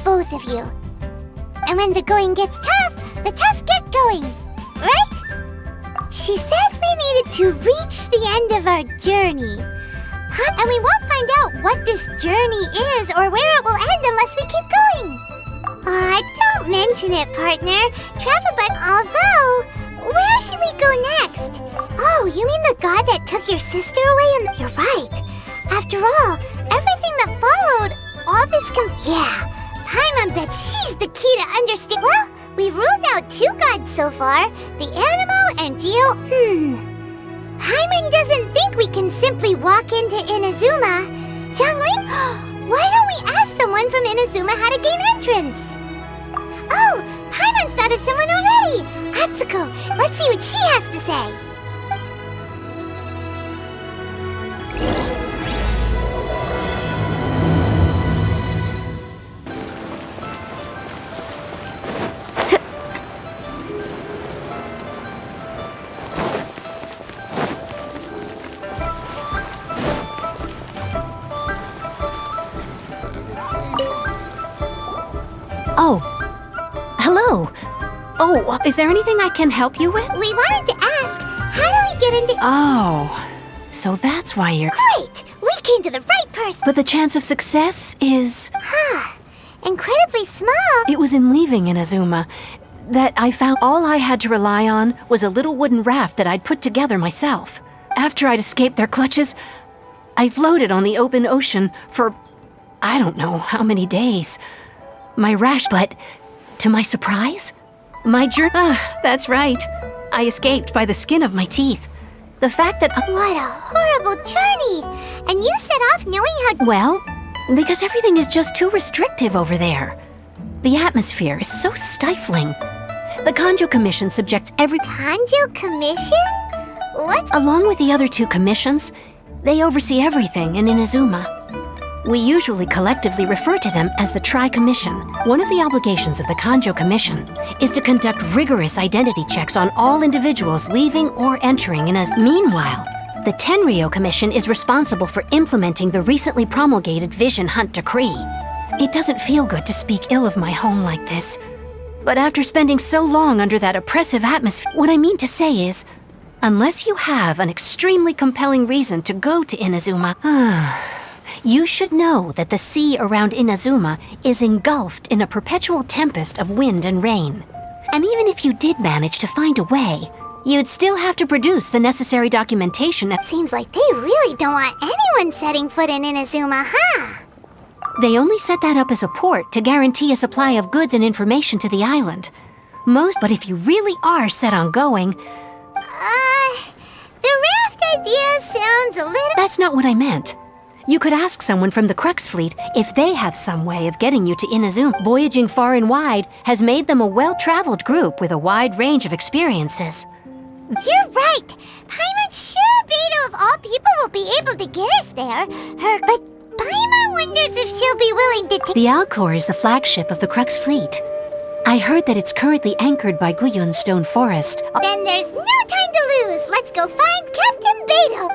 Both of you. And when the going gets tough, the tough get going, right? She said we needed to reach the end of our journey. And we won't find out what this journey is or where it will end unless we keep going. Don't mention it, partner. Travel, but although, where should we go next? Oh, you mean the god that took your sister away? And you're right. After all, everything that followed, all this yeah. Paimon bets she's the key to understand. Well, we've ruled out 2 gods so far, the animal and Geo. Paimon doesn't think we can simply walk into Inazuma. Xiangling, why don't we ask someone from Inazuma how to gain entrance? Oh, Paimon's thought of someone already. Atsuko, let's see what she has to say. Oh, hello. Oh, is there anything I can help you with? We wanted to ask, how do we get into... Oh, so that's why you're... Great! We came to the right person! But the chance of success is... Incredibly small. It was in leaving Inazuma that I found all I had to rely on was a little wooden raft that I'd put together myself. After I'd escaped their clutches, I floated on the open ocean for... I don't know how many days. My rash, but to my surprise, my journey... that's right. I escaped by the skin of my teeth. The fact that... What a horrible journey! And you set off knowing how... Well, because everything is just too restrictive over there. The atmosphere is so stifling. The Kanjo Commission subjects every... Kanjo Commission? What's... Along with the other 2 commissions, they oversee everything in Inazuma. We usually collectively refer to them as the Tri-Commission. One of the obligations of the Kanjo Commission is to conduct rigorous identity checks on all individuals leaving or entering Inazuma. Meanwhile, the Tenryo Commission is responsible for implementing the recently promulgated Vision Hunt Decree. It doesn't feel good to speak ill of my home like this, but after spending so long under that oppressive atmosphere, what I mean to say is, unless you have an extremely compelling reason to go to Inazuma, you should know that the sea around Inazuma is engulfed in a perpetual tempest of wind and rain. And even if you did manage to find a way, you'd still have to produce the necessary documentation. Seems like they really don't want anyone setting foot in Inazuma, huh? They only set that up as a port to guarantee a supply of goods and information to the island. But if you really are set on going... The raft idea sounds a little... That's not what I meant. You could ask someone from the Crux Fleet if they have some way of getting you to Inazuma. Voyaging far and wide has made them a well-traveled group with a wide range of experiences. You're right! Paimon sure Beto of all people will be able to get us there. But Paimon wonders if she'll be willing to take... The Alcor is the flagship of the Crux Fleet. I heard that it's currently anchored by Guyun's Stone Forest. Then there's no time to lose! Let's go find Captain Beto!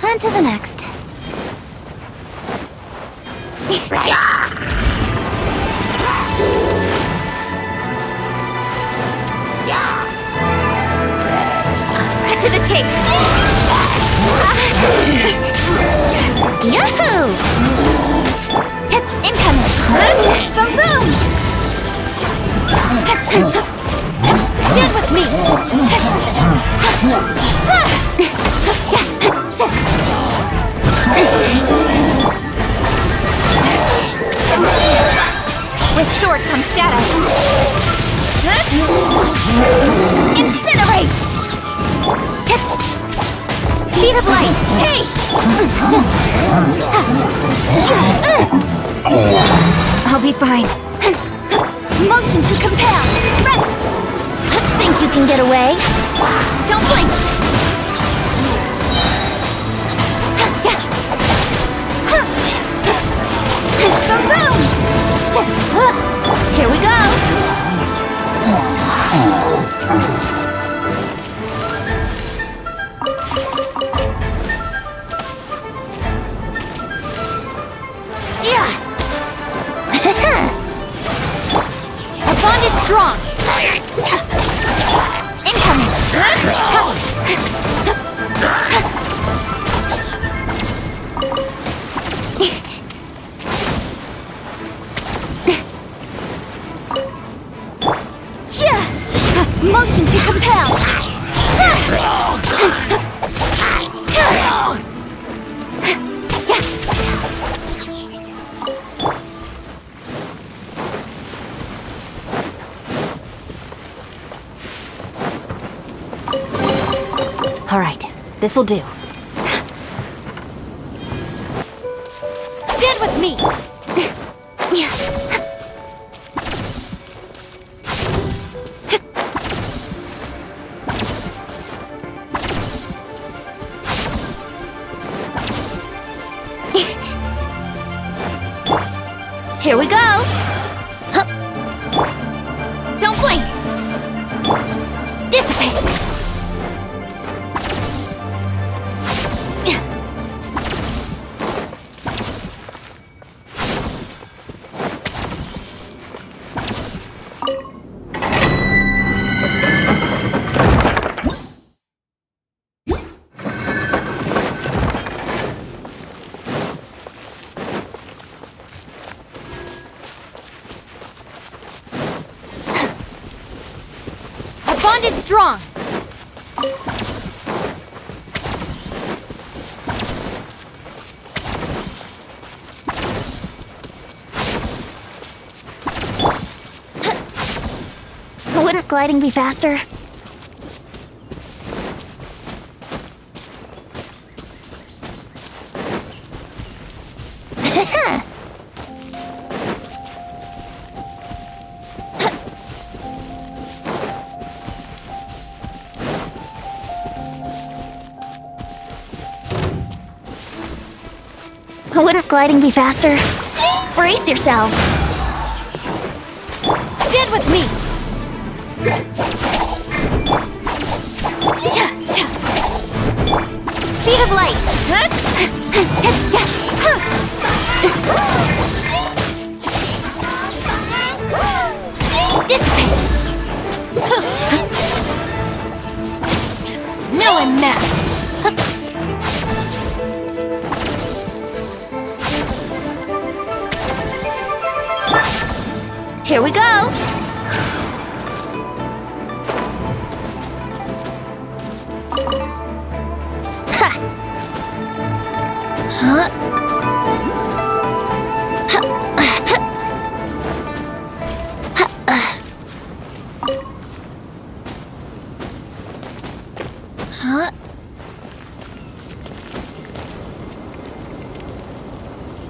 On to the next. Cut to the chase. Yahoo! Hey! I'll be fine. Motion to compel! Right! Think you can get away? Don't blink! Baboom! Here we go! Yeah! Our bond is strong! Incoming! Motion to compel! All right, this'll do. Stand with me! Here we go! Don't blink! Dissipate! Bond is strong! Wouldn't gliding be faster? Wouldn't gliding be faster? Brace yourself! Stand with me! Speed of light! Dissipate! Now I'm mad! Here we go! Ha! Huh? Huh?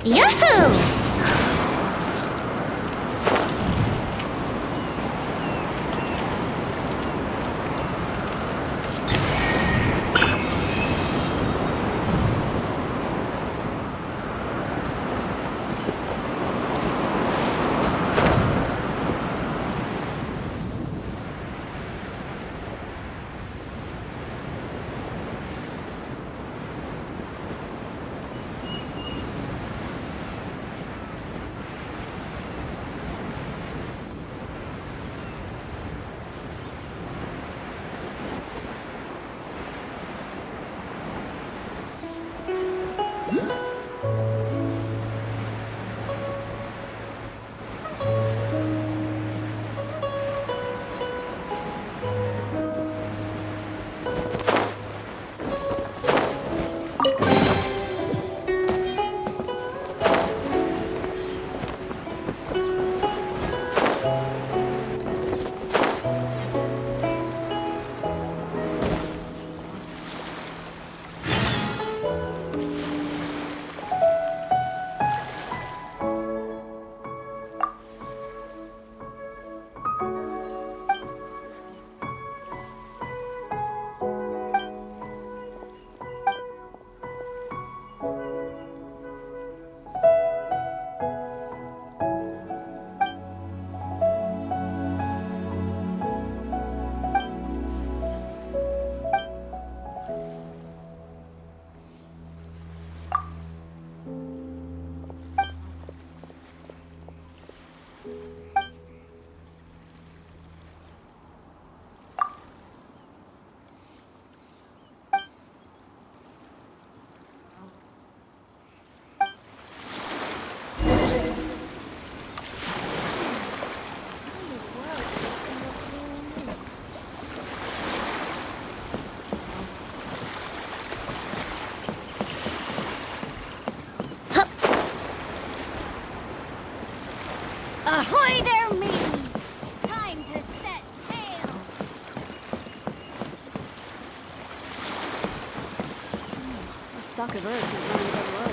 Yahoo! Ahoy there, mateys! Time to set sail! The stock of herbs is running a bit low.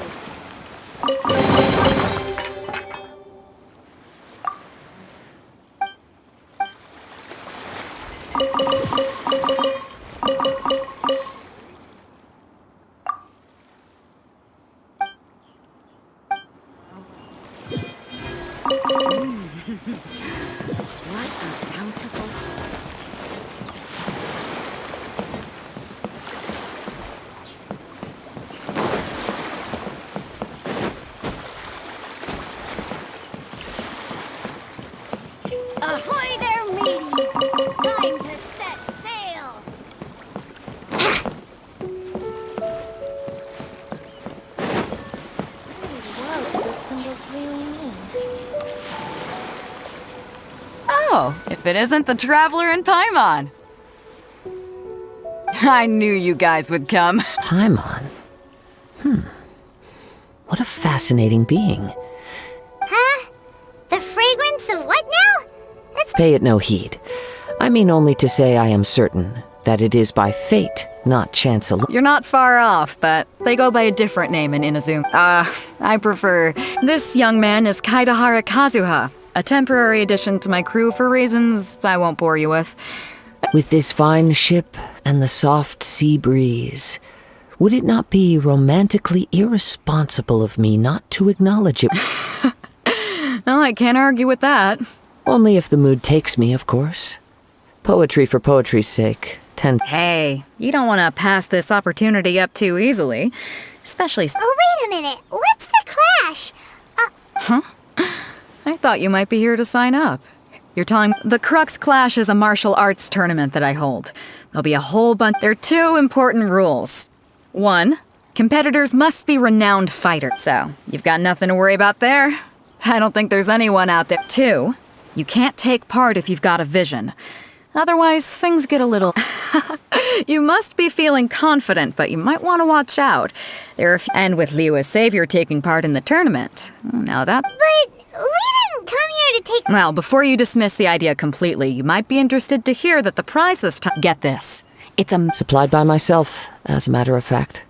What a bountiful. Ahoy there, mateys! Time to set sail! What do those symbols really mean? Oh, if it isn't the Traveler in Paimon. I knew you guys would come. Paimon? What a fascinating being. Huh? The fragrance of what now? That's Pay it no heed. I mean only to say I am certain that it is by fate, not chance alone. You're not far off, but they go by a different name in Inazuma. I prefer. This young man is Kaidahara Kazuha, a temporary addition to my crew for reasons I won't bore you with. With this fine ship and the soft sea breeze, would it not be romantically irresponsible of me not to acknowledge it? Well, I can't argue with that. Only if the mood takes me, of course. Poetry for poetry's sake. Hey, you don't want to pass this opportunity up too easily. Especially. Oh, wait a minute. What's the clash? I thought you might be here to sign up. You're telling. The Crux Clash is a martial arts tournament that I hold. There'll be a whole bunch. There are two important rules. 1, competitors must be renowned fighters. So, you've got nothing to worry about there. I don't think there's anyone out there. 2, you can't take part if you've got a vision. Otherwise, things get a little. You must be feeling confident, but you might want to watch out. And with Liu as savior taking part in the tournament. Now that. But we didn't come here to take. Well, before you dismiss the idea completely, you might be interested to hear that the prize this time. Get this. It's a. Supplied by myself, as a matter of fact.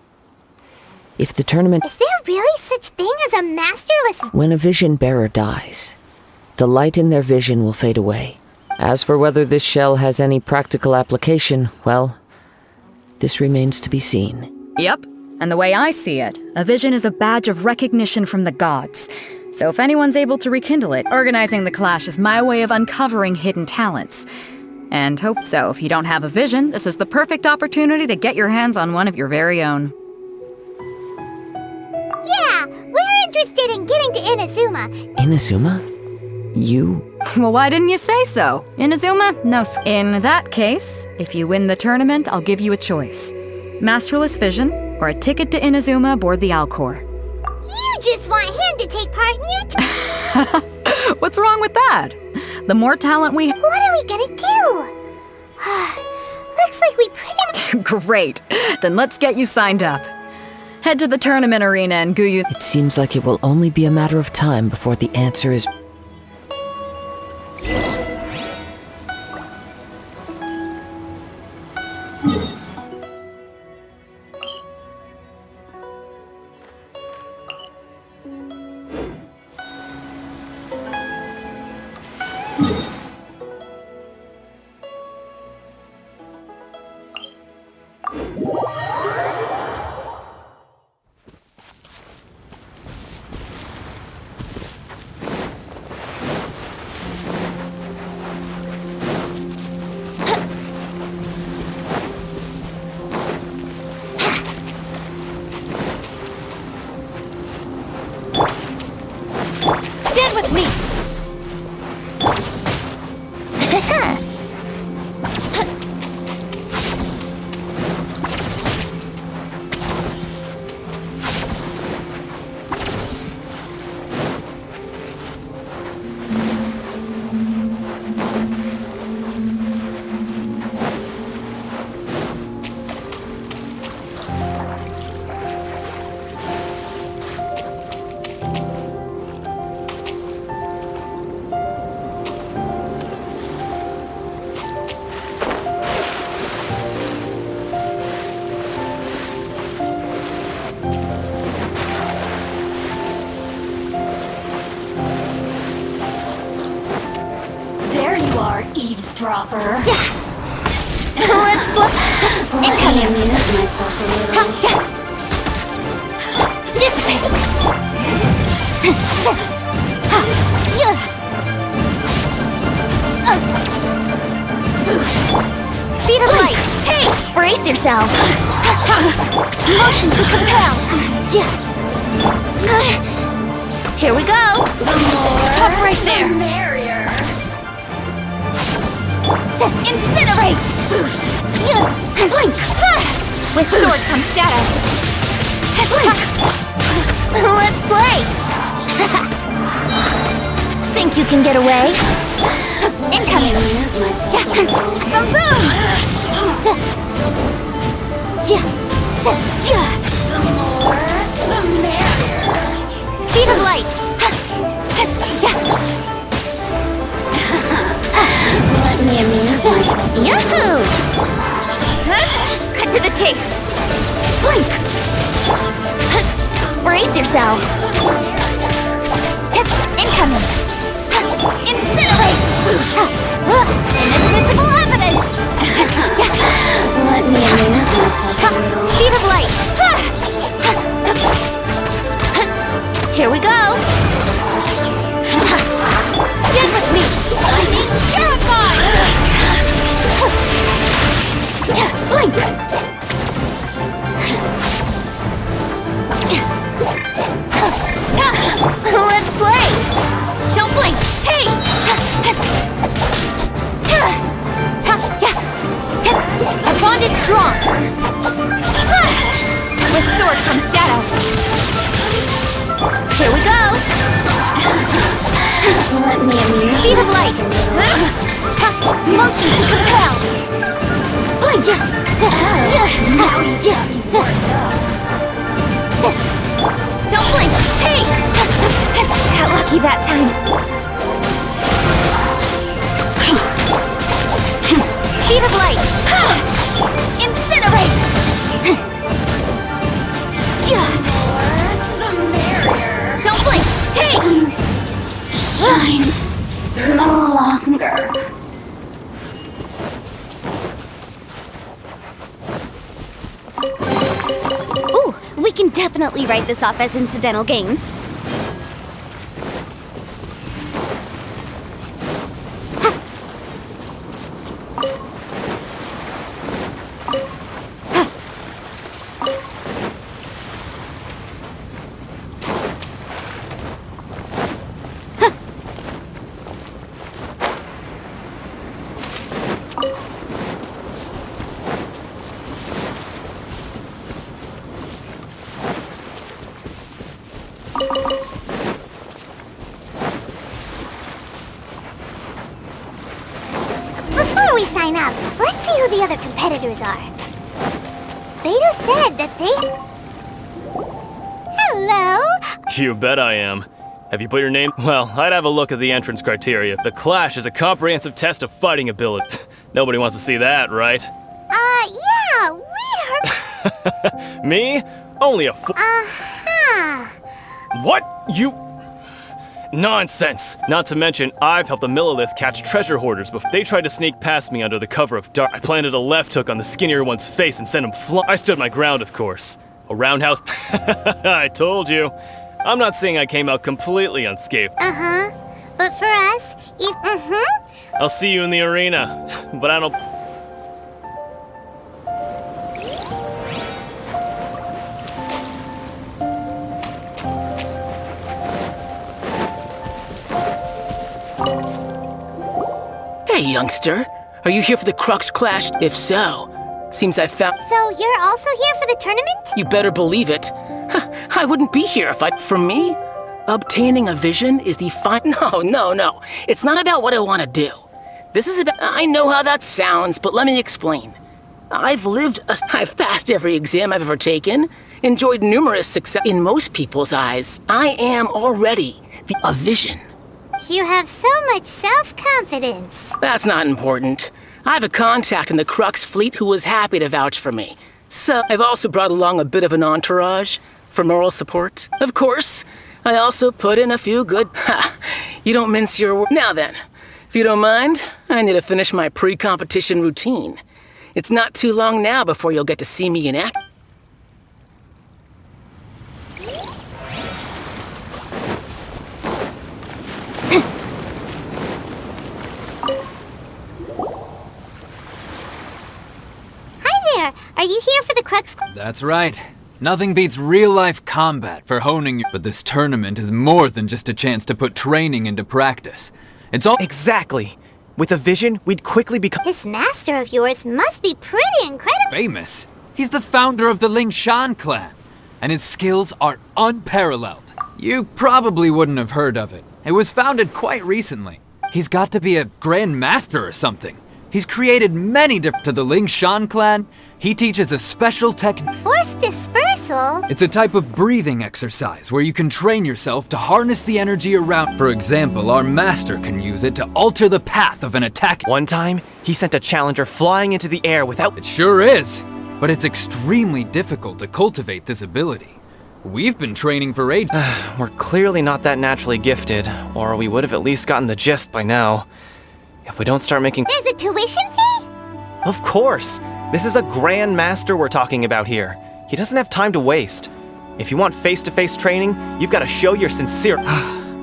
If the tournament. Is there really such thing as a masterless? When a vision bearer dies, the light in their vision will fade away. As for whether this shell has any practical application, well, this remains to be seen. Yep. And the way I see it, a vision is a badge of recognition from the gods. So if anyone's able to rekindle it, organizing the clash is my way of uncovering hidden talents. And hope so. If you don't have a vision, this is the perfect opportunity to get your hands on one of your very own. Yeah, we're interested in getting to Inazuma. Inazuma? You? Well, why didn't you say so? Inazuma? No. In that case, if you win the tournament, I'll give you a choice. Masterless vision, or a ticket to Inazuma aboard the Alcor. You just want him to take part in your What's wrong with that? The more talent we... What are we gonna do? Looks like we pretty... Great. Then let's get you signed up. Head to the tournament arena and Guyu... It seems like it will only be a matter of time before the answer is... Stand with me! Eavesdropper. Let's play. And can amuse myself a little. Dissipate. Speed of light. Hey, brace yourself. Motion to compel. Here we go. Top right there. Incinerate! Blink! With sword comes shadow. Blink! Let's play! Think you can get away? Incoming! Boom boom! The more, the merrier. Speed of light! Let me amuse myself. Yahoo! Cut to the chase. Blink! Brace yourselves. Incoming! Incinerate! Inadmissible evidence! Let me amuse myself a little. Speed of light! Here we go! Get with me! Lightning terrified! Blink! Let's play! Don't blink! Hey! Our bond is strong! With sword comes shadow! Here we go! Let me amuse. Speed of light! Motion to compel! Blink! Don't blink! Hey! Got lucky that time. Speed of light! Incinerate! The merrier. Don't blink! Hey! Shine no longer. Ooh, we can definitely write this off as incidental gains. Before we sign up, let's see who the other competitors are. Beto said that they... Hello? You bet I am. Have you put your name? Well, I'd have a look at the entrance criteria. The Clash is a comprehensive test of fighting ability. Nobody wants to see that, right? Yeah, we heard... Me? Only a Uh-huh. What? You... Nonsense! Not to mention, I've helped the Millilith catch treasure hoarders before they tried to sneak past me under the cover of dark. I planted a left hook on the skinnier one's face and sent him flying. I stood my ground, of course. A roundhouse... I told you. I'm not saying I came out completely unscathed. Uh-huh. But for us, if... I'll see you in the arena, but I don't... Hey, youngster. Are you here for the Crux Clash? If so, seems I found... So you're also here for the tournament? You better believe it. I wouldn't be here if I... For me, obtaining a vision is the No. It's not about what I want to do. This is about... I know how that sounds, but let me explain. I've passed every exam I've ever taken, enjoyed numerous success. In most people's eyes, I am already a vision. You have so much self-confidence. That's not important. I have a contact in the Crux fleet who was happy to vouch for me. So, I've also brought along a bit of an entourage for moral support. Of course, I also put in a few good... you don't mince your words. Now then, If you don't mind, I need to finish my pre-competition routine. It's not too long now before you'll get to see me in act. Are you here for the Crux? That's right. Nothing beats real-life combat for honing your... But this tournament is more than just a chance to put training into practice. It's all... Exactly. With a vision, we'd quickly become... This master of yours must be pretty incredible. famous. He's the founder of the Lingshan clan, and his skills are unparalleled. You probably wouldn't have heard of it. It was founded quite recently. He's got to be a Grand Master or something. He's created many to the Lingshan clan. He teaches a special technique. Force dispersal? It's a type of breathing exercise where you can train yourself to harness the energy around. For example, our master can use it to alter the path of an attack. One time, he sent a challenger flying into the air without... It sure is, but it's extremely difficult to cultivate this ability. We've been training for ages. We're clearly not that naturally gifted, or we would have at least gotten the gist by now. If we don't start making... There's a tuition fee? Of course! This is a Grand Master we're talking about here. He doesn't have time to waste. If you want face-to-face training, you've got to show you're sincere.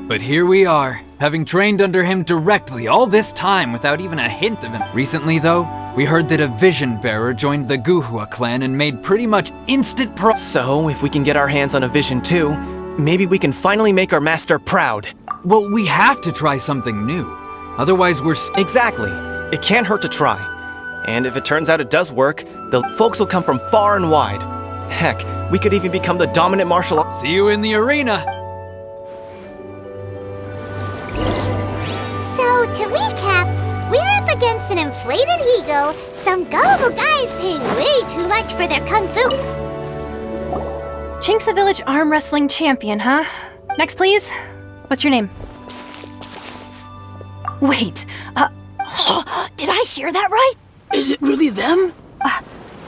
But here we are, having trained under him directly all this time without even a hint of him. Recently, though, we heard that a vision bearer joined the Guhua clan and made pretty much instant pro... So, if we can get our hands on a vision too, maybe we can finally make our master proud. Well, we have to try something new. Otherwise, we're Exactly. It can't hurt to try. And if it turns out it does work, the folks will come from far and wide. Heck, we could even become the dominant martial art. See you in the arena! So, to recap, we're up against an inflated ego, some gullible guys paying way too much for their kung fu. Chink's a village arm wrestling champion, huh? Next, please. What's your name? Wait, did I hear that right? Is it really them?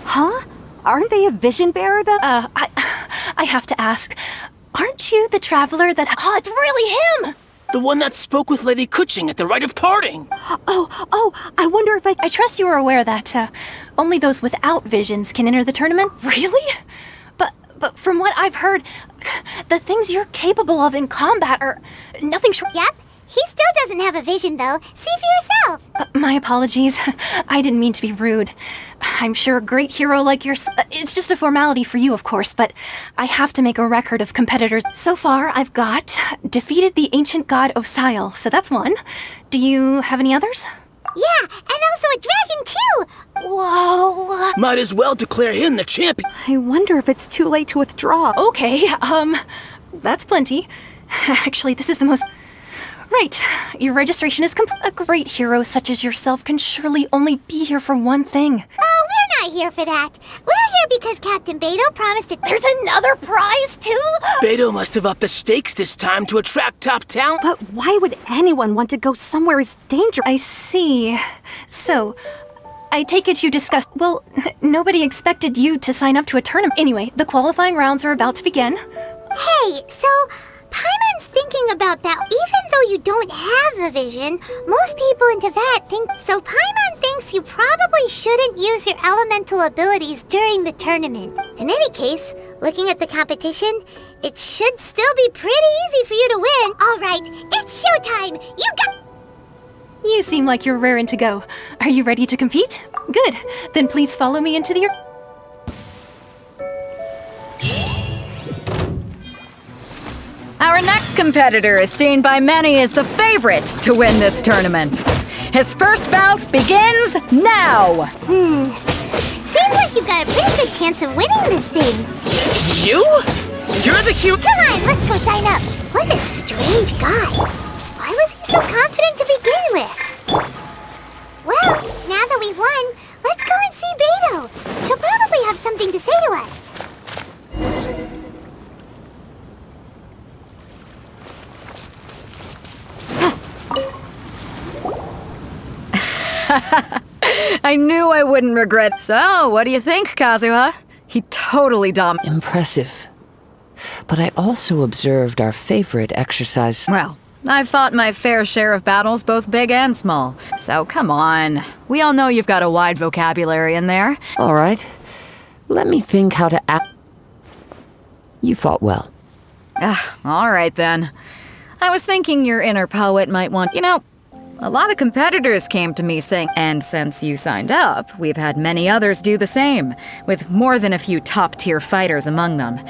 Huh? Aren't they a vision bearer, though? I have to ask. Aren't you the traveler that... Oh, it's really him! The one that spoke with Lady Kuching at the rite of parting. Oh, I wonder if I trust you are aware that, only those without visions can enter the tournament? Really? But from what I've heard, the things you're capable of in combat are nothing short... Yep, he still doesn't have a vision though. See for yourself. My apologies. I didn't mean to be rude. I'm sure a great hero like it's just a formality for you, of course, but I have to make a record of competitors. So far, I've got defeated the ancient god Osail, so that's one. Do you have any others? Yeah, and also a dragon too. Whoa. Might as well declare him the champion. I wonder if it's too late to withdraw. Okay, that's plenty. Actually, this is the most... Right, your registration is complete. A great hero such as yourself can surely only be here for one thing. Oh, we're not here for that. We're here because Captain Beto promised that There's another prize, too? Beto must have upped the stakes this time to attract top talent. But why would anyone want to go somewhere as dangerous? I see. So, I take it you discussed... Well, nobody expected you to sign up to a tournament. Anyway, the qualifying rounds are about to begin. Hey, so Paimon's thinking about that. Even though you don't have a vision, most people in Teyvat think so. Paimon thinks you probably shouldn't use your elemental abilities during the tournament. In any case, looking at the competition, it should still be pretty easy for you to win. All right, it's showtime. You seem like you're raring to go. Are you ready to compete? Good. Then please follow me into the... Our next competitor is seen by many as the favorite to win this tournament. His first bout begins now! Seems like you've got a pretty good chance of winning this thing. You? You're the hero. Come on, let's go sign up. What a strange guy. Why was he so confident to begin with? Well, now that we've won, let's go and see Beto. She'll probably have something to say to us. I knew I wouldn't regret. So, what do you think, Kazuha? He totally Impressive. But I also observed our favorite exercise. Well, I've fought my fair share of battles, both big and small. So come on. We all know you've got a wide vocabulary in there. All right. Let me think how to act. You fought well. All right then. I was thinking your inner poet might want, a lot of competitors came to me saying, and since you signed up, we've had many others do the same, with more than a few top-tier fighters among them.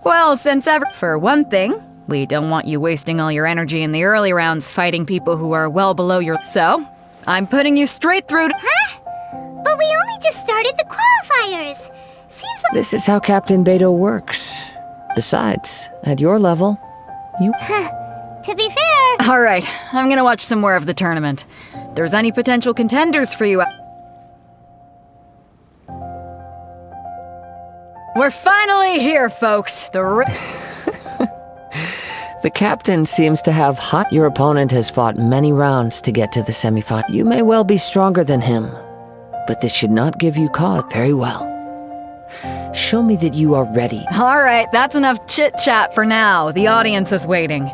Well, for one thing, we don't want you wasting all your energy in the early rounds fighting people who are well below your... So, I'm putting you straight through to... Huh? But we only just started the qualifiers. Seems like... This is how Captain Beto works. Besides, at your level, you... To be fair... All right, I'm gonna watch some more of the tournament. If there's any potential contenders for you... We're finally here, folks. The captain seems to have hot... Your opponent has fought many rounds to get to the semifinal. You may well be stronger than him, but this should not give you cause. Very well. Show me that you are ready. All right, that's enough chit-chat for now. The audience is waiting.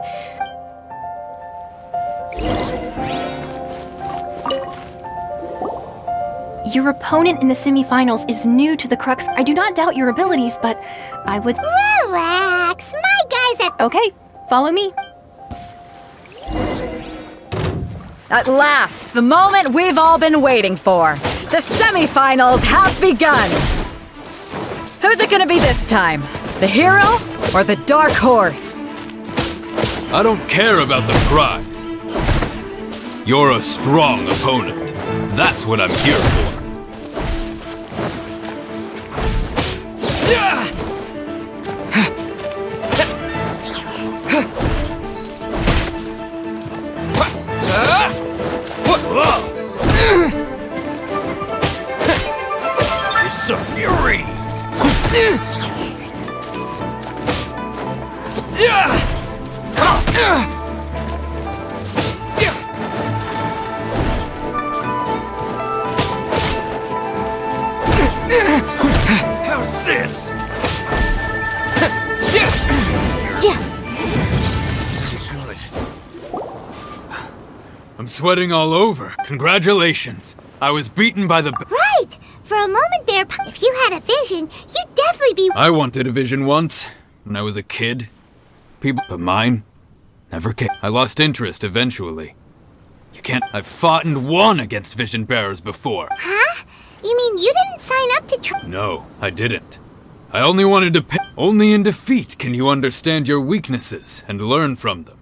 Your opponent in the semifinals is new to the Crux. I do not doubt your abilities, but I would... Relax. My guys are... Okay, follow me. At last, the moment we've all been waiting for. The semifinals have begun. Who's it gonna be this time? The hero or the dark horse? I don't care about the prize. You're a strong opponent. That's what I'm here for. It's a fury! How's this? Good. I'm sweating all over. Congratulations. I was beaten by the... Right! For a moment there, if you had a vision, you'd definitely be... I wanted a vision once, when I was a kid. But mine never came. I lost interest eventually. You can't... I've fought and won against vision bearers before. Huh? You mean you didn't sign up to try... No, I didn't. I only wanted to... Only in defeat can you understand your weaknesses and learn from them.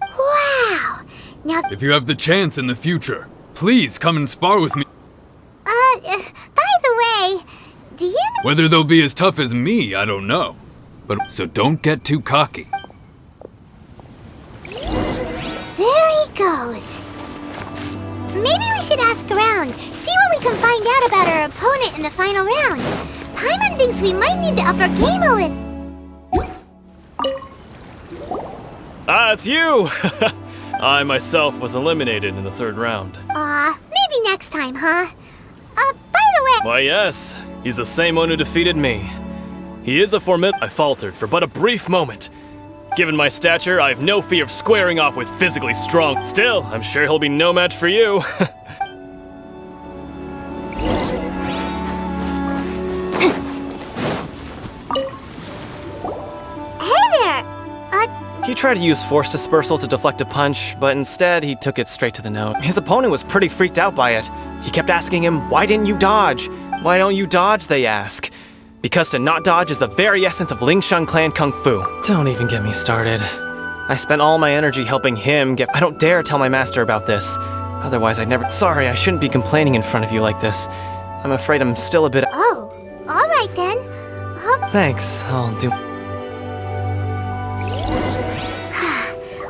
Wow! Now... If you have the chance in the future, please come and spar with me. By the way, do you know... Whether they'll be as tough as me, I don't know. But so don't get too cocky. There he goes. Maybe we should ask around, see what we can find out about our opponent in the final round. Paimon thinks we might need to up our game a little. Ah, it's you! I myself was eliminated in the third round. Maybe next time, huh? By the way... Why, yes. He's the same one who defeated me. He is a I faltered for but a brief moment. Given my stature, I have no fear of squaring off with physically strong. Still, I'm sure he'll be no match for you. Hey there! He tried to use force dispersal to deflect a punch, but instead he took it straight to the note. His opponent was pretty freaked out by it. He kept asking him, "Why didn't you dodge? Why don't you dodge?" they ask. Because to not dodge is the very essence of Lingshan clan kung fu. Don't even get me started. I spent all my energy helping him get... I don't dare tell my master about this. Otherwise I'd never... Sorry, I shouldn't be complaining in front of you like this. I'm afraid I'm still a bit... Oh, alright then. Thanks, I'll do...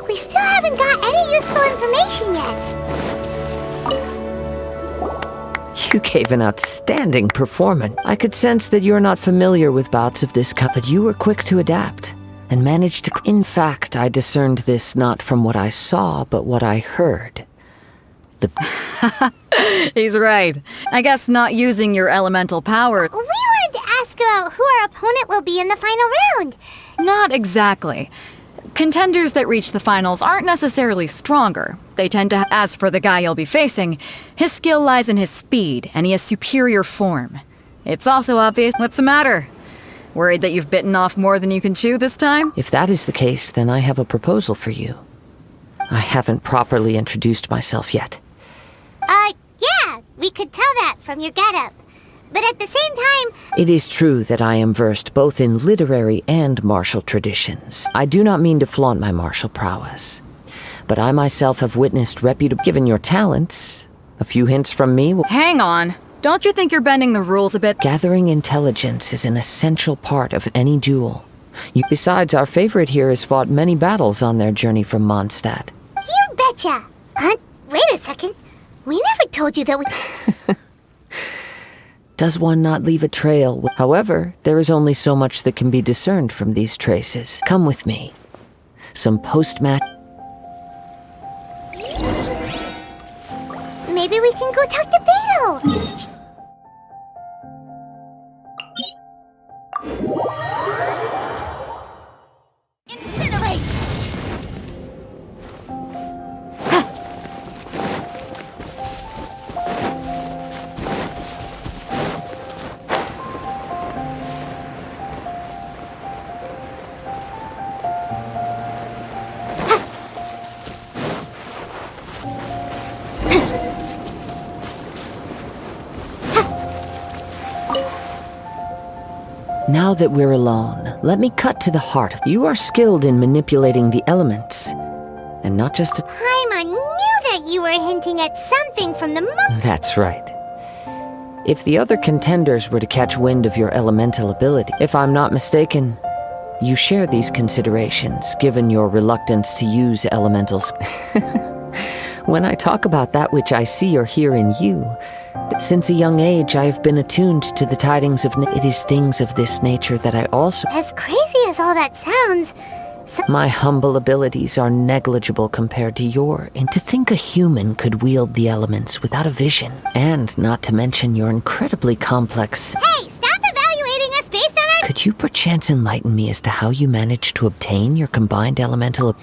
We still haven't got any useful information yet. You gave an outstanding performance. I could sense that you're not familiar with bouts of this kind, but you were quick to adapt and managed to... In fact, I discerned this not from what I saw, but what I heard. He's right. I guess not using your elemental power... We wanted to ask about who our opponent will be in the final round. Not exactly. Contenders that reach the finals aren't necessarily stronger. They tend to, as for the guy you'll be facing, his skill lies in his speed, and he has superior form. It's also obvious. What's the matter? Worried that you've bitten off more than you can chew this time? If that is the case, then I have a proposal for you. I haven't properly introduced myself yet. Yeah, we could tell that from your getup. But at the same time... It is true that I am versed both in literary and martial traditions. I do not mean to flaunt my martial prowess. But I myself have witnessed reputable... Given your talents, a few hints from me will... Hang on. Don't you think you're bending the rules a bit? Gathering intelligence is an essential part of any duel. Besides, our favorite here has fought many battles on their journey from Mondstadt. You betcha! Wait a second. We never told you that we... Does one not leave a trail? However, there is only so much that can be discerned from these traces. Come with me. Some post-match... Maybe we can go talk to Beto! Incinerate! Now that we're alone, let me cut to the heart. You are skilled in manipulating the elements. And not just... Paimon knew that you were hinting at something from the moment. That's right. If the other contenders were to catch wind of your elemental ability, if I'm not mistaken, you share these considerations, given your reluctance to use elementals. When I talk about that which I see or hear in you, since a young age I have been attuned to the tidings of... It is things of this nature that I also... As crazy as all that sounds... My humble abilities are negligible compared to your... And to think a human could wield the elements without a vision. And not to mention your incredibly complex... Hey, stop evaluating us based on our... Could you perchance enlighten me as to how you managed to obtain your combined elemental...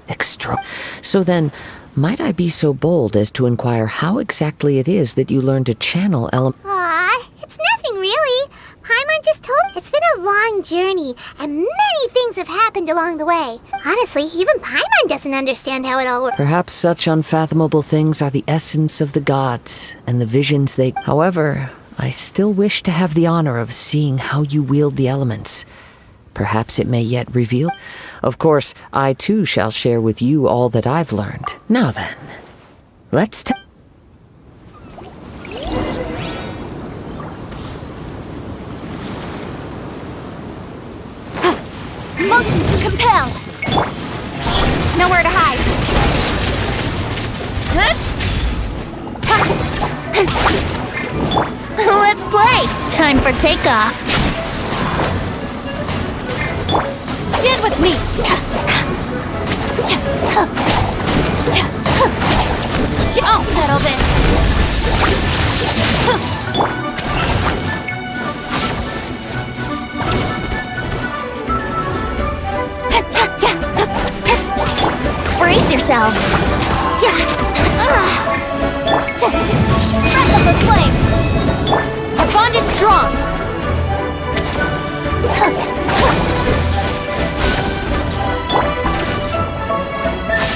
Extra... So then... Might I be so bold as to inquire how exactly it is that you learned to channel Aw, it's nothing really. Paimon just told... It's been a long journey, and many things have happened along the way. Honestly, even Paimon doesn't understand how it all works. Perhaps such unfathomable things are the essence of the gods, and the visions they... However, I still wish to have the honor of seeing how you wield the elements. Perhaps it may yet reveal... Of course, I too shall share with you all that I've learned. Now then, let's Motion to compel. Nowhere to hide. Let's play. Time for takeoff. Stand with me. I'll settle this. Brace yourself. Breath of the flame. Our bond is strong.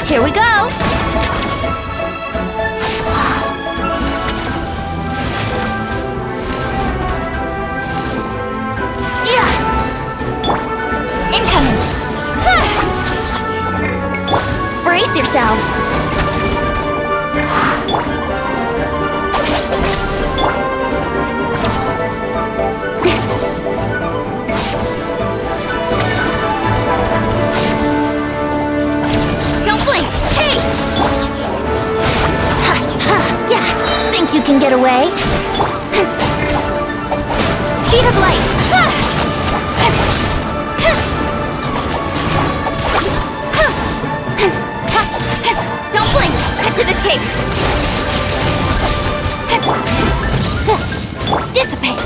Here we go! Incoming! Brace yourselves! Think you can get away? Speed of light! Don't blink! Cut to the chase! Dissipate!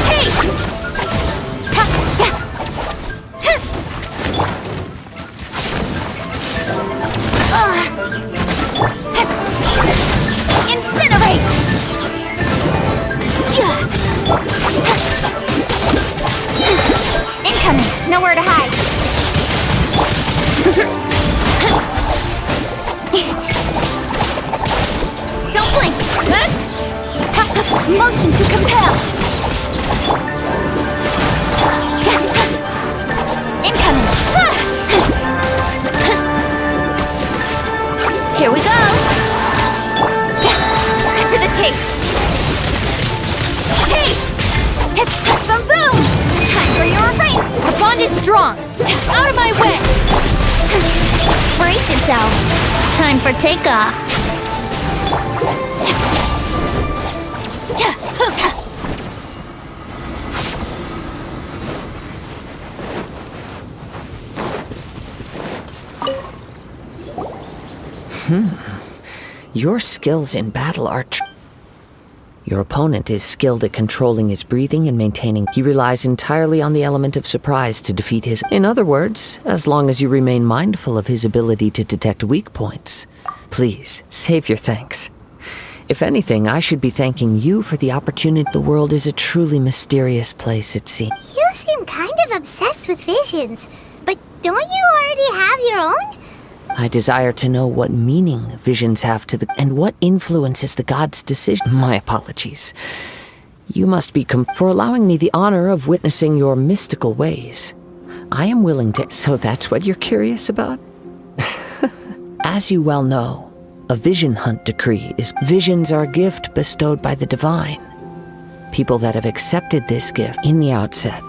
Hey! nowhere to hide. Don't blink. Motion to compel. Incoming. Here we go. To the chase. Hey! Hit them boom! Time for your ring! Our bond is strong! Out of my way! Brace yourself. Time for takeoff. Your skills in battle are Your opponent is skilled at controlling his breathing and maintaining. He relies entirely on the element of surprise to defeat his. In other words, as long as you remain mindful of his ability to detect weak points, please save your thanks. If anything, I should be thanking you for the opportunity. The world is a truly mysterious place, it seems. You seem kind of obsessed with visions, but don't you already have your own? I desire to know what meaning visions have to and what influences the gods' decision. My apologies. You must be for allowing me the honor of witnessing your mystical ways. I am willing to. So that's what you're curious about? As you well know, a vision hunt decree is visions are a gift bestowed by the divine. People that have accepted this gift in the outset.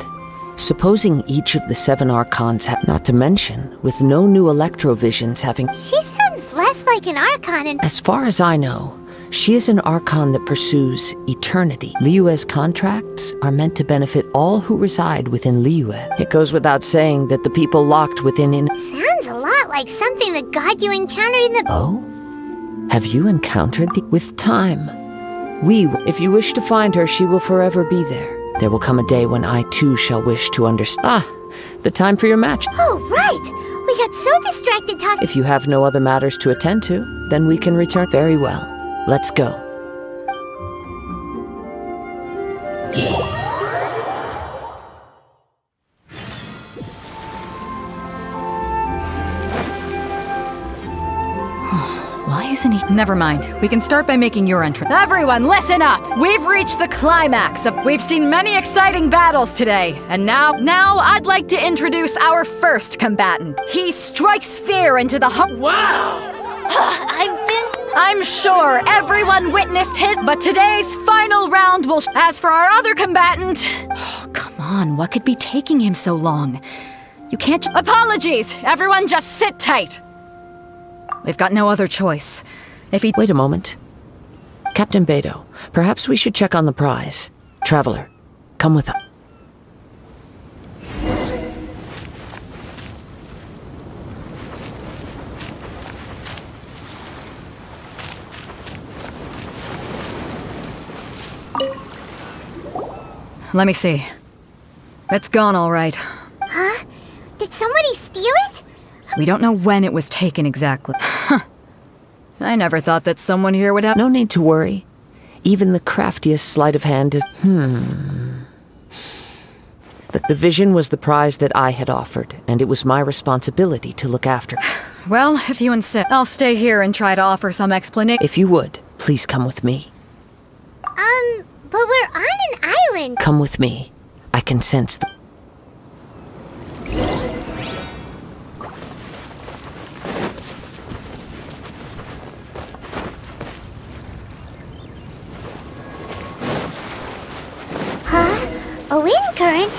Supposing each of the 7 archons have, not to mention, with no new electrovisions having. She sounds less like an archon and. As far as I know, she is an archon that pursues eternity. Liyue's contracts are meant to benefit all who reside within Liyue. It goes without saying that the people locked within Sounds a lot like something the god you encountered in the. Oh? Have you encountered the. With time. If you wish to find her, she will forever be there. There will come a day when I too shall wish to understand. The time for your match. Oh, right! We got so distracted talking. If you have no other matters to attend to, then we can return. Very well. Let's go. Why isn't he? Never mind. We can start by making your entrance. Everyone, listen up! We've reached the climax of. We've seen many exciting battles today, and now I'd like to introduce our first combatant. He strikes fear into the heart. Wow! I'm sure everyone witnessed his. But today's final round will. As for our other combatant. Oh, come on, what could be taking him so long? You can't. Apologies! Everyone just sit tight! We've got no other choice. If he. Wait a moment. Captain Beto, perhaps we should check on the prize. Traveler, come with us. Let me see. It's gone all right. Huh? Did somebody steal it? We don't know when it was taken exactly. I never thought that someone here would have. No need to worry. Even the craftiest sleight of hand is. The vision was the prize that I had offered, and it was my responsibility to look after. Well, if you insist, I'll stay here and try to offer some explanation. If you would, please come with me. But we're on an island. Come with me. I can sense the. A wind current?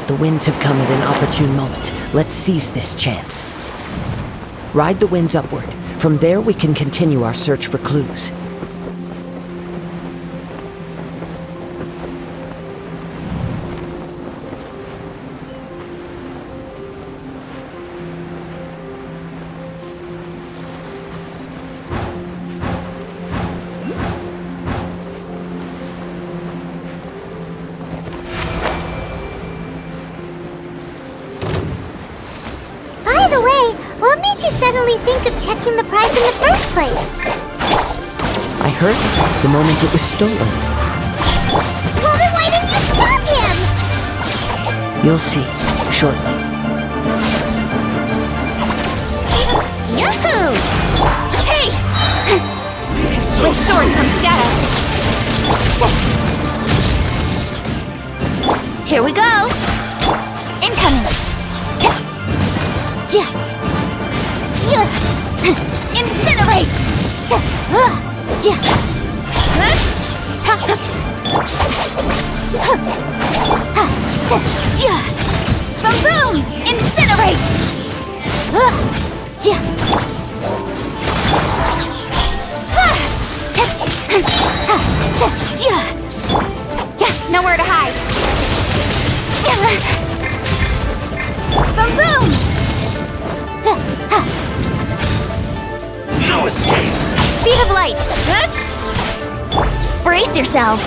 The winds have come at an opportune moment. Let's seize this chance. Ride the winds upward. From there we can continue our search for clues. Suddenly think of checking the prize in the first place? I heard it the moment it was stolen. Well, then why didn't you stop him? You'll see. shortly. Yahoo! Hey! With sword from shadow. Here we go! Incoming! Incinerate! Boom boom! Incinerate! Nowhere to hide. Boom boom! No escape! Speed of light! Brace yourselves!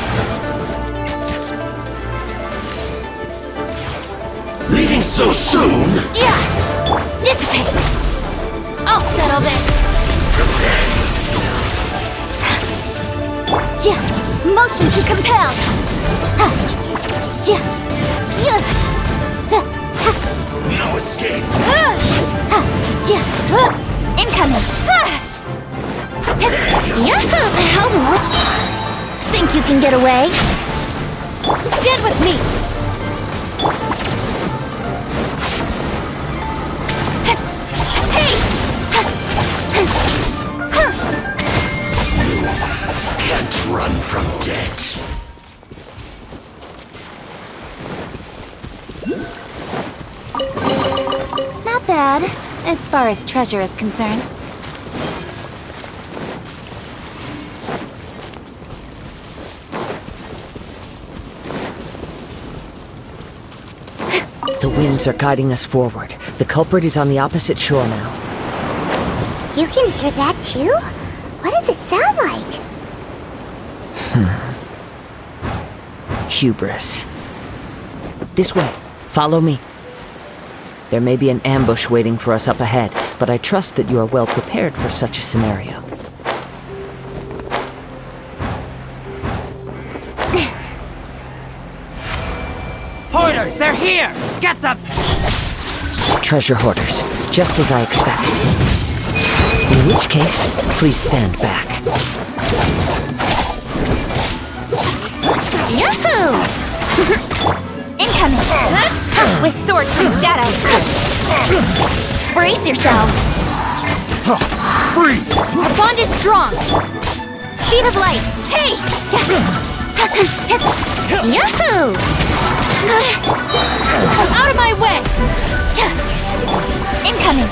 Leaving so soon? Yeah! Dissipate! I'll settle this! Motion to compel! No escape! Incoming! Yahoo! Think you can get away? Stand with me! Hey! Can't run from death. Not bad, as far as treasure is concerned. The winds are guiding us forward. The culprit is on the opposite shore now. You can hear that too? What does it sound like? Hubris. This way. Follow me. There may be an ambush waiting for us up ahead, but I trust that you are well prepared for such a scenario. Hoarders, they're here! Get them! Treasure hoarders, just as I expected. In which case, please stand back. Yahoo! Incoming! With sword from shadow. Brace yourselves! Freeze! Our bond is strong! Speed of light! Hey! Yahoo! Out of my way! Incoming!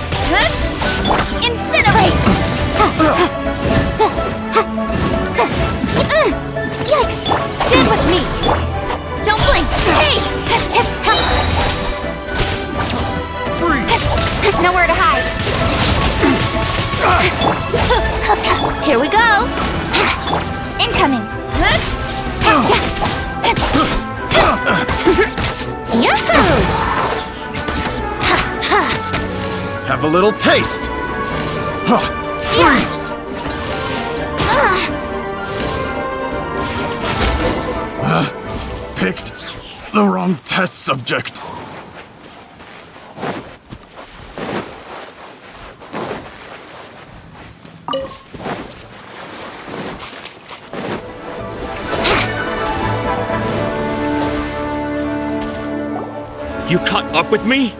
Incinerate! Yikes! Stand with me! Don't blink! Hey! Nowhere to hide! Here we go! Incoming! Yahoo! Have a little taste! Freeze! Picked the wrong test subject. You caught up with me?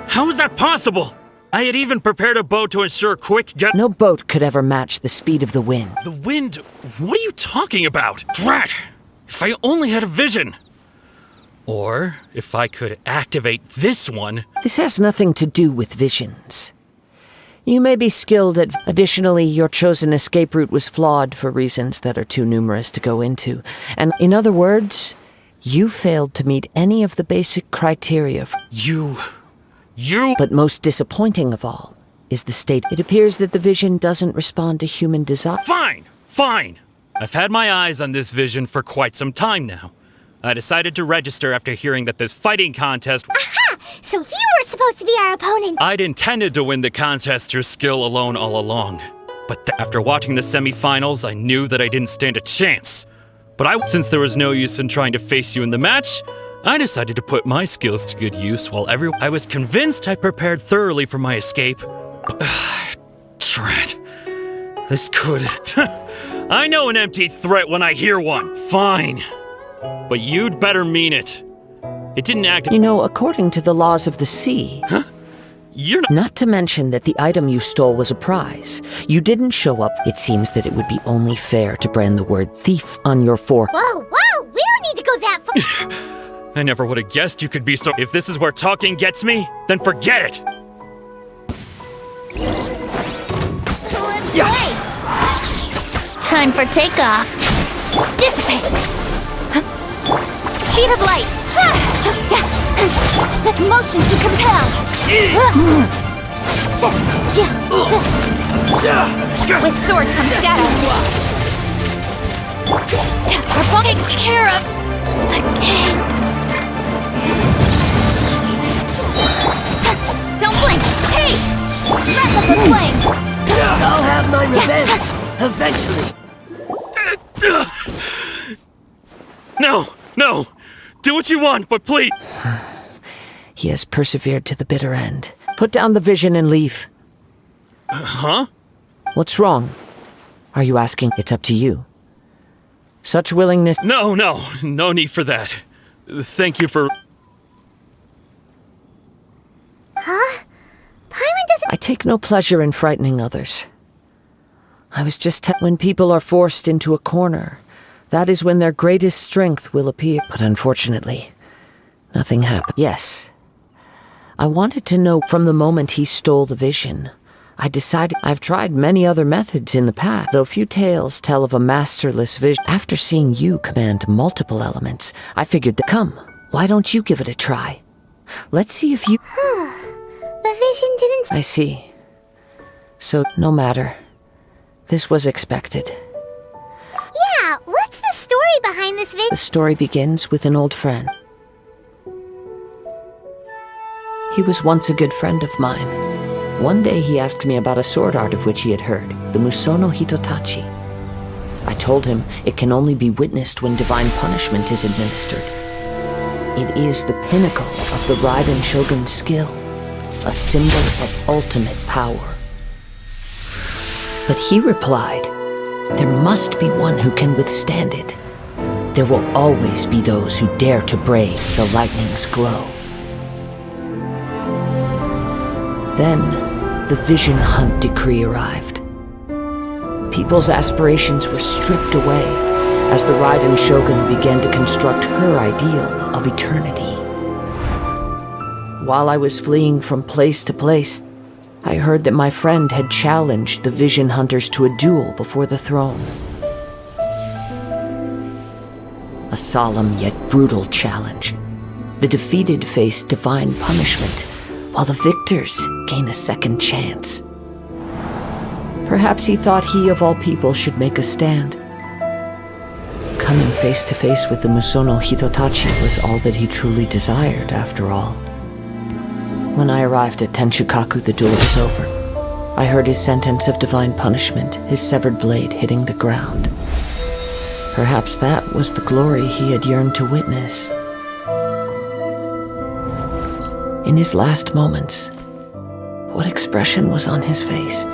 How is that possible? I had even prepared a boat to ensure quick get- No boat could ever match the speed of the wind. The wind? What are you talking about? Drat! If I only had a vision! Or if I could activate this one. This has nothing to do with visions. You may be skilled at... Additionally, your chosen escape route was flawed for reasons that are too numerous to go into. And in other words, you failed to meet any of the basic criteria. You... But most disappointing of all is the state. It appears that the vision doesn't respond to human desire. Fine! I've had my eyes on this vision for quite some time now. I decided to register after hearing that this fighting contest... Aha! So you were supposed to be our opponent! I'd intended to win the contest through skill alone all along. But after watching the semi-finals, I knew that I didn't stand a chance. But since there was no use in trying to face you in the match, I decided to put my skills to good use while I was convinced I prepared thoroughly for my escape. Drat. This could... I know an empty threat when I hear one. Fine. But you'd better mean it. It didn't act... You know, according to the laws of the sea... Huh? You're not to mention that the item you stole was a prize. You didn't show up. It seems that it would be only fair to brand the word thief on your forehead. Whoa, whoa! We don't need to go that far! I never would have guessed you could be so... If this is where talking gets me, then forget it! Let's play! Time for takeoff! Dissipate! Sheet of light! Motion to compel! With sword comes shadow! Take care of the game! Don't blink! Hey! Let up the flame! I'll have my revenge! Eventually! No! No! Do what you want, but please! He has persevered to the bitter end. Put down the vision and leave. Huh? What's wrong? Are you asking? It's up to you. Such willingness... No need for that. Thank you for... Huh? Paimon doesn't... I take no pleasure in frightening others. I was just when people are forced into a corner, that is when their greatest strength will appear. But unfortunately, nothing happened. Yes. I wanted to know from the moment he stole the vision. I decided I've tried many other methods in the past, though few tales tell of a masterless vision. After seeing you command multiple elements, I figured that, come, why don't you give it a try? Let's see if you... The vision didn't... I see. So, no matter. This was expected. Yeah, what's the story behind this vision? The story begins with an old friend. He was once a good friend of mine. One day he asked me about a sword art of which he had heard, the Musono Hitotachi. I told him it can only be witnessed when divine punishment is administered. It is the pinnacle of the Raiden Shogun's skill, a symbol of ultimate power. But he replied, there must be one who can withstand it. There will always be those who dare to brave the lightning's glow. Then, the Vision Hunt decree arrived. People's aspirations were stripped away as the Raiden Shogun began to construct her ideal of eternity. While I was fleeing from place to place, I heard that my friend had challenged the Vision Hunters to a duel before the throne. A solemn yet brutal challenge. The defeated face divine punishment, while the victors gain a second chance. Perhaps he thought he of all people should make a stand. Coming face to face with the Musono Hitotachi was all that he truly desired, after all. When I arrived at Tenshukaku, the duel was over. I heard his sentence of divine punishment, his severed blade hitting the ground. Perhaps that was the glory he had yearned to witness. In his last moments, what expression was on his face?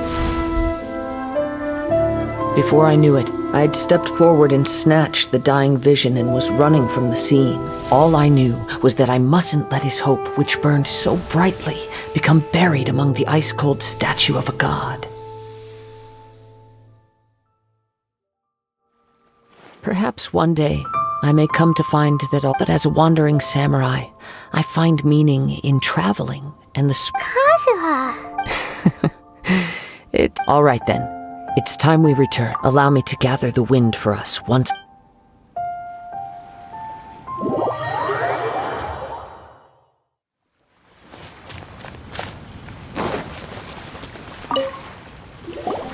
Before I knew it, I had stepped forward and snatched the dying vision and was running from the scene. All I knew was that I mustn't let his hope, which burned so brightly, become buried among the ice-cold statue of a god. Perhaps one day, I may come to find that all, but as a wandering samurai, I find meaning in traveling and the Kazuha! All right then. It's time we return. Allow me to gather the wind for us once...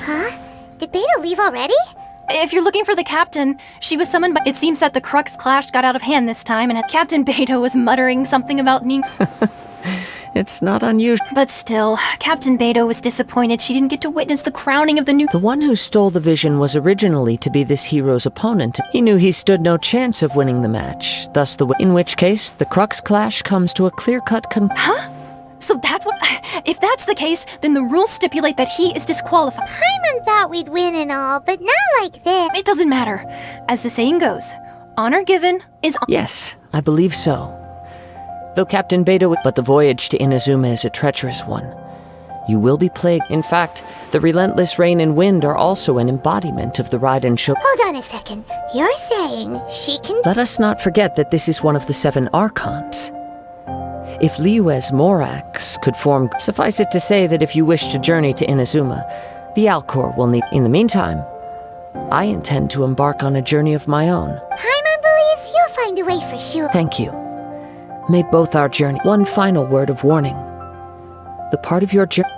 Huh? Did Beta leave already? If you're looking for the captain, she was summoned by... It seems that the Crux clash got out of hand this time, and Captain Beto was muttering something about me. It's not unusual. But still, Captain Beto was disappointed she didn't get to witness the crowning of the new... The one who stole the vision was originally to be this hero's opponent. He knew he stood no chance of winning the match, thus in which case, the Crux clash comes to a clear-cut Huh? So that's what... If that's the case, then the rules stipulate that he is disqualified. Paimon thought we'd win and all, but not like this. It doesn't matter. As the saying goes, honor given is... Yes, I believe so. Though Captain Beto... But the voyage to Inazuma is a treacherous one. You will be plagued. In fact, the relentless rain and wind are also an embodiment of the Raiden Show. Hold on a second. You're saying she can... Let us not forget that this is one of the 7 Archons. If Liyue's Morax could form... Suffice it to say that if you wish to journey to Inazuma, the Alcor will need... In the meantime, I intend to embark on a journey of my own. Paimon believes you'll find a way for sure. Thank you. May both our journey... One final word of warning. The part of your journey...